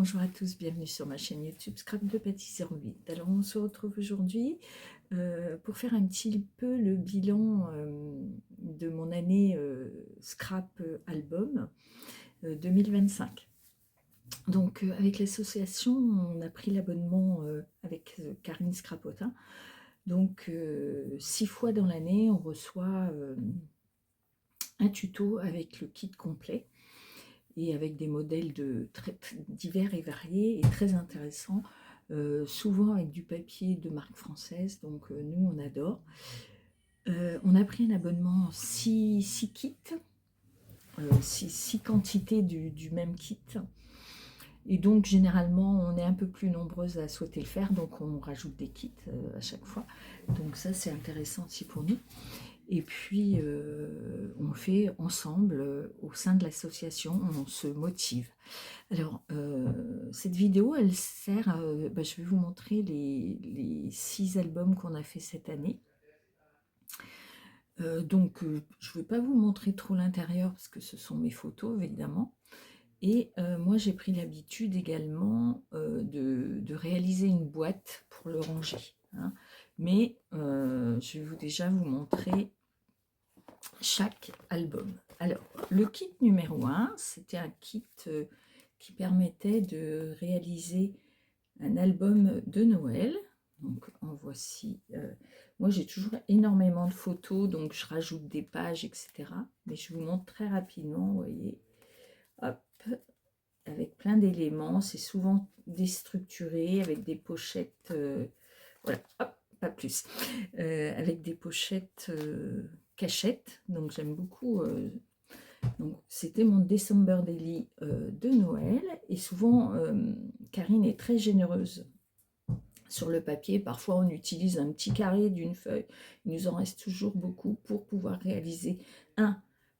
bonjour à tous, bienvenue sur ma chaîne YouTube Scrap de pâtisserie en vide. Alors on se retrouve aujourd'hui pour faire un petit peu le bilan de mon année Scrap Album 2025. Donc avec l'association, on a pris l'abonnement avec Karine Scrapotin. Donc 6 fois dans l'année, on reçoit un tuto avec le kit complet et avec des modèles très divers et variés et très intéressants, souvent avec du papier de marque française, donc nous on adore. On a pris un abonnement 6 kits, 6 quantités du même kit, et donc généralement on est un peu plus nombreuses à souhaiter le faire, donc on rajoute des kits à chaque fois, donc ça c'est intéressant aussi pour nous. Et puis, on le fait ensemble au sein de l'association, on se motive. Alors, cette vidéo, elle sert, je vais vous montrer les 6 albums qu'on a fait cette année. Je ne vais pas vous montrer trop l'intérieur parce que ce sont mes photos, évidemment. Et moi, j'ai pris l'habitude également de réaliser une boîte pour le ranger, hein. Mais je vais déjà vous montrer chaque album. Alors, le kit numéro 1, c'était un kit qui permettait de réaliser un album de Noël. Donc, en voici. Moi, j'ai toujours énormément de photos, donc je rajoute des pages, etc. Mais je vous montre très rapidement, vous voyez. Hop, avec plein d'éléments. C'est souvent déstructuré, avec des pochettes. Voilà, hop, pas plus. Avec des pochettes cachettes. Donc, j'aime beaucoup. Donc, c'était mon December Daily de Noël. Et souvent, Karine est très généreuse sur le papier. Parfois, on utilise un petit carré d'une feuille. Il nous en reste toujours beaucoup pour pouvoir réaliser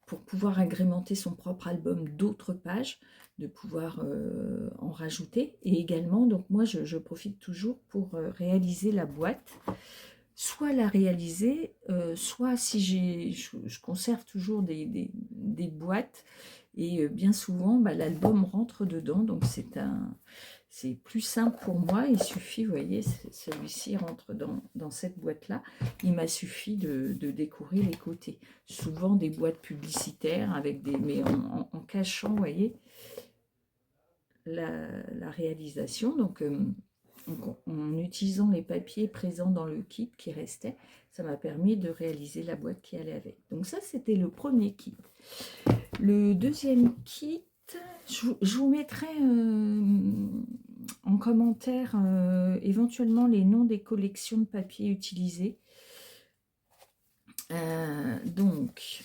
pour pouvoir agrémenter son propre album d'autres pages, de pouvoir en rajouter. Et également, donc moi, je profite toujours pour réaliser la boîte. Soit la réaliser, soit si je conserve toujours des boîtes, et bien souvent l'album rentre dedans, donc c'est plus simple pour moi. Il suffit, vous voyez, celui-ci rentre dans cette boîte-là. Il m'a suffi de décorer les côtés. Souvent des boîtes publicitaires, mais en cachant, vous voyez, la réalisation. Donc, en utilisant les papiers présents dans le kit qui restait, ça m'a permis de réaliser la boîte qui allait avec. Donc ça, c'était le premier kit. Le deuxième kit, je vous mettrai en commentaire éventuellement les noms des collections de papier utilisées. Donc,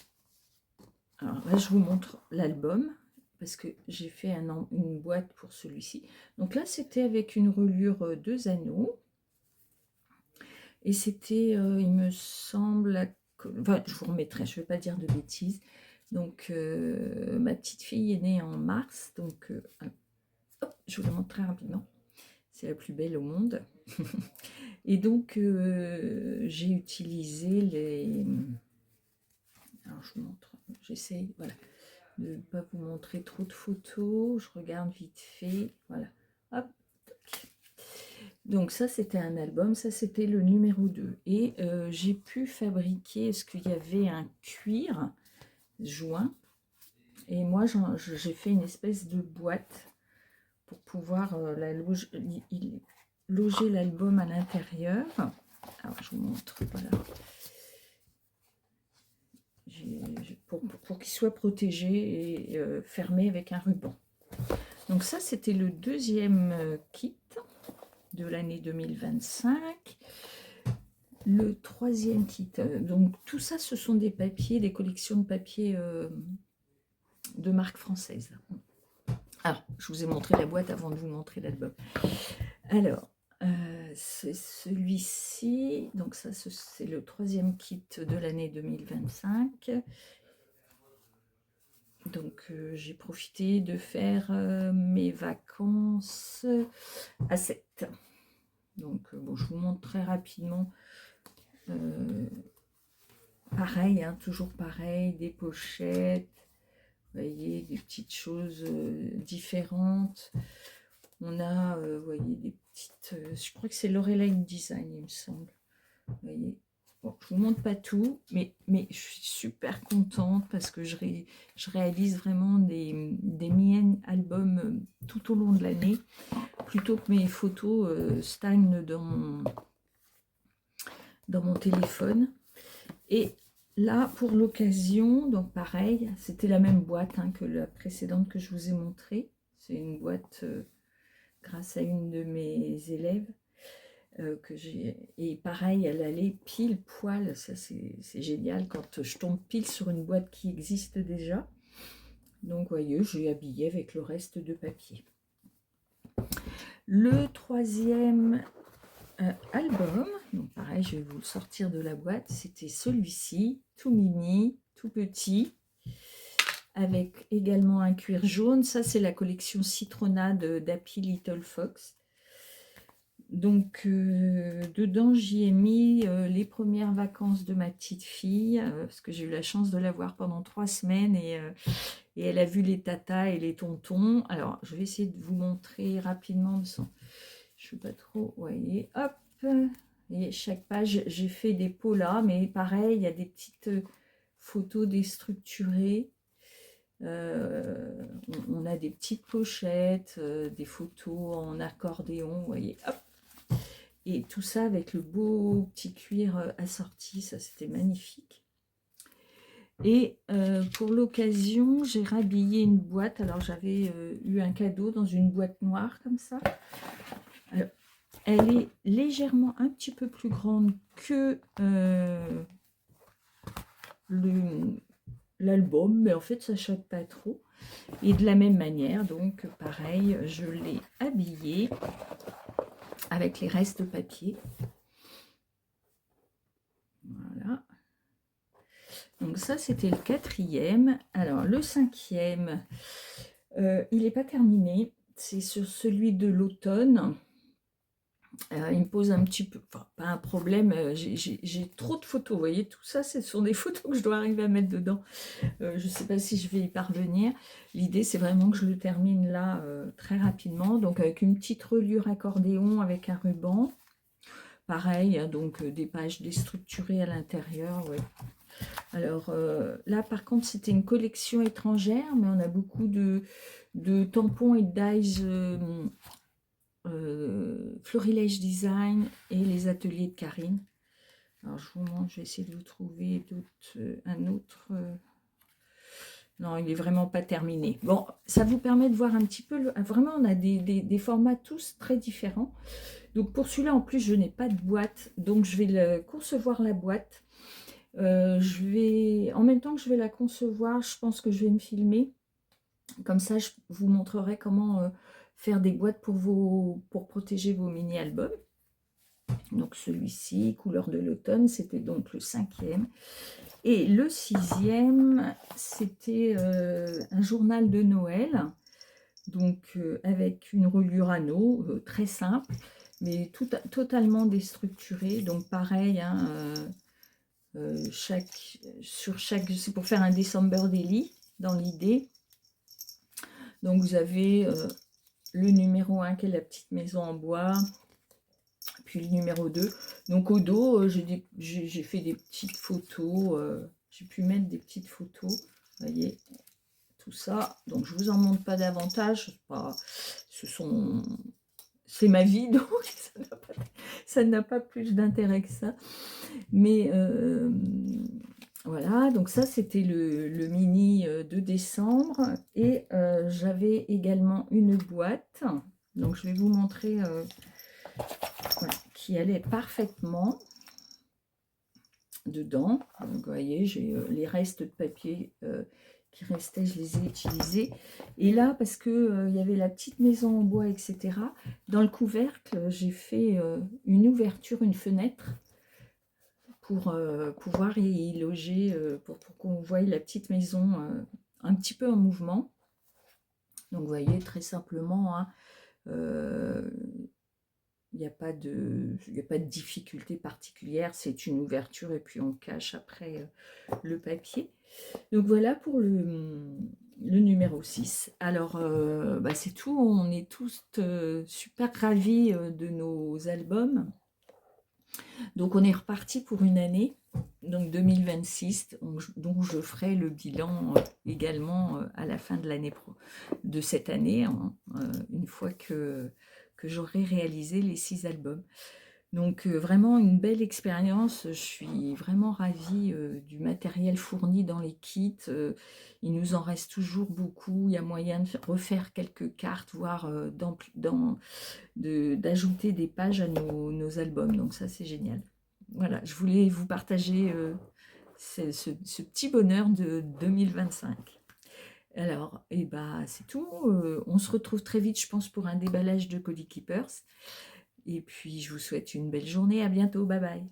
alors là, je vous montre l'album, parce que j'ai fait une boîte pour celui-ci. Donc là, c'était avec une relure 2 anneaux. Et c'était, il me semble, enfin, je vous remettrai, je ne vais pas dire de bêtises. Donc, ma petite fille est née en mars, donc hop, je vous la montre très rapidement. C'est la plus belle au monde. Et donc, j'ai utilisé alors, je vous montre, j'essaye, voilà, de ne pas vous montrer trop de photos. Je regarde vite fait, voilà. Hop. Donc ça, c'était un album, ça c'était le numéro 2. Et j'ai pu fabriquer, est-ce qu'il y avait un cuir joint, et moi j'ai fait une espèce de boîte pour pouvoir loger l'album à l'intérieur. Alors je vous montre, voilà. Pour qu'il soit protégé et fermé avec un ruban. Donc ça, c'était le deuxième kit de l'année 2025. Le troisième kit, donc tout ça, ce sont des papiers, des collections de papiers de marque française. Alors, je vous ai montré la boîte avant de vous montrer l'album. Alors, c'est celui-ci, donc ça, c'est le troisième kit de l'année 2025. Donc, j'ai profité de faire mes vacances à 7. Donc, bon, je vous montre très rapidement. Pareil, hein, toujours pareil, des pochettes, vous voyez, des petites choses différentes. On a, vous voyez, des petites... je crois que c'est Loreline Design, il me semble. Vous voyez. Bon, je ne vous montre pas tout, mais je suis super contente parce que je réalise vraiment des mini-albums tout au long de l'année, plutôt que mes photos stagnent dans mon téléphone. Et là, pour l'occasion, donc pareil, c'était la même boîte hein, que la précédente que je vous ai montrée. C'est une boîte grâce à une de mes élèves que j'ai. Et pareil, elle allait pile poil. Ça, c'est génial quand je tombe pile sur une boîte qui existe déjà. Donc, voyez, j'ai habillé avec le reste de papier. Le troisième album, donc pareil, je vais vous le sortir de la boîte. C'était celui-ci, tout mini, tout petit, avec également un cuir jaune. Ça, c'est la collection Citronnade d'Happy Little Fox. Donc, dedans, j'y ai mis les premières vacances de ma petite fille, parce que j'ai eu la chance de la voir pendant 3 semaines, et elle a vu les tatas et les tontons. Alors, je vais essayer de vous montrer rapidement, je ne sais pas trop, vous voyez, hop, et chaque page, j'ai fait des polas, mais pareil, il y a des petites photos déstructurées. On a des petites pochettes, des photos en accordéon, vous voyez, hop. Et tout ça avec le beau petit cuir assorti, ça c'était magnifique. Et pour l'occasion, j'ai rhabillé une boîte. Alors j'avais eu un cadeau dans une boîte noire comme ça. Alors, elle est légèrement un petit peu plus grande que l'album, mais en fait ça choque pas trop. Et de la même manière, donc pareil, je l'ai habillée avec les restes de papier. Voilà. Donc ça, c'était le quatrième. Alors, le cinquième, il n'est pas terminé. C'est sur celui de l'automne. Il me pose un petit peu, enfin, pas un problème, j'ai trop de photos, vous voyez, tout ça, ce sont des photos que je dois arriver à mettre dedans. Je ne sais pas si je vais y parvenir. L'idée, c'est vraiment que je le termine là très rapidement. Donc, avec une petite reliure accordéon avec un ruban. Pareil, hein, donc des pages déstructurées à l'intérieur, ouais. Alors là, par contre, c'était une collection étrangère, mais on a beaucoup de tampons et de dies Florilège Design et les ateliers de Karine. Alors, je vous montre, je vais essayer de vous trouver un autre... Non, il n'est vraiment pas terminé. Bon, ça vous permet de voir un petit peu... Vraiment, on a des formats tous très différents. Donc, pour celui-là, en plus, je n'ai pas de boîte. Donc, je vais concevoir la boîte. En même temps que je vais la concevoir, je pense que je vais me filmer. Comme ça, je vous montrerai comment faire des boîtes pour protéger vos mini-albums. Donc celui-ci, couleur de l'automne, c'était donc le cinquième. Et le sixième, c'était un journal de Noël, donc avec une reliure anneau, très simple, mais totalement déstructurée. Donc pareil, hein, c'est pour faire un December Daily dans l'idée. Donc vous avez le numéro 1 qui est la petite maison en bois, puis le numéro 2. Donc au dos, j'ai fait des petites photos, j'ai pu mettre des petites photos, vous voyez, tout ça. Donc je vous en montre pas davantage, c'est ma vie, donc ça n'a pas plus d'intérêt que ça. Mais voilà, donc ça c'était le mini de décembre. Et j'avais également une boîte, donc je vais vous montrer voilà, qui allait parfaitement dedans. Donc vous voyez, j'ai les restes de papier qui restaient, je les ai utilisés. Et là, parce que il y avait la petite maison en bois, etc., dans le couvercle, j'ai fait une ouverture, une fenêtre, pour pouvoir y loger, pour qu'on voie la petite maison un petit peu en mouvement. Donc vous voyez, très simplement, hein, il n'y a pas de difficulté particulière, c'est une ouverture et puis on cache après le papier. Donc voilà pour le numéro 6. Alors, bah, c'est tout. On est tous super ravis de nos albums. Donc, on est reparti pour une année, donc 2026, dont je ferai le bilan également à la fin de de cette année, hein, une fois que j'aurai réalisé les 6 albums. Donc vraiment une belle expérience, je suis vraiment ravie du matériel fourni dans les kits, il nous en reste toujours beaucoup, il y a moyen de refaire quelques cartes, voire d'ajouter des pages à nos albums, donc ça c'est génial. Voilà, je voulais vous partager ce petit bonheur de 2025. Alors, et bah, c'est tout, on se retrouve très vite, je pense, pour un déballage de Cozy Keepers. Et puis, je vous souhaite une belle journée. À bientôt. Bye bye.